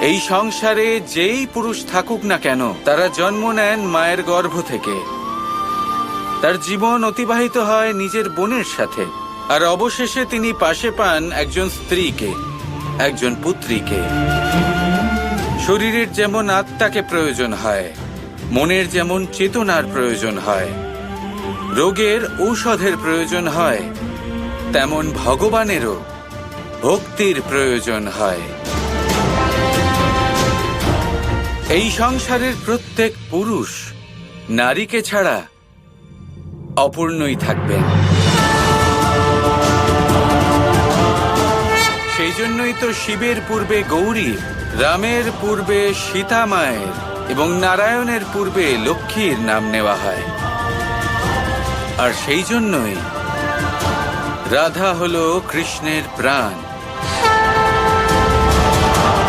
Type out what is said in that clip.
এই সংসারে যেই পুরুষ থাকুক না কেন, তারা জন্ম নেন মায়ের গর্ভ থেকে। তার জীবন অতিবাহিত হয় নিজের বোনের সাথে, আর অবশেষে তিনি পাশে পান একজন স্ত্রীকে, একজন পুত্রীকে। শরীরের যেমন আত্মাকে প্রয়োজন হয়, মনের যেমন চেতনার প্রয়োজন হয়, রোগের ঔষধের প্রয়োজন হয়, তেমন ভগবানেরও ভক্তির প্রয়োজন হয়। এই সংসারের প্রত্যেক পুরুষ নারীকে ছাড়া অপূর্ণই থাকবেন। সেই জন্যই তো শিবের পূর্বে গৌরী, রামের পূর্বে সীতা মায়ের এবং নারায়ণের পূর্বে লক্ষ্মীর নাম নেওয়া হয়। আর সেই জন্যই রাধা হল কৃষ্ণের প্রাণ।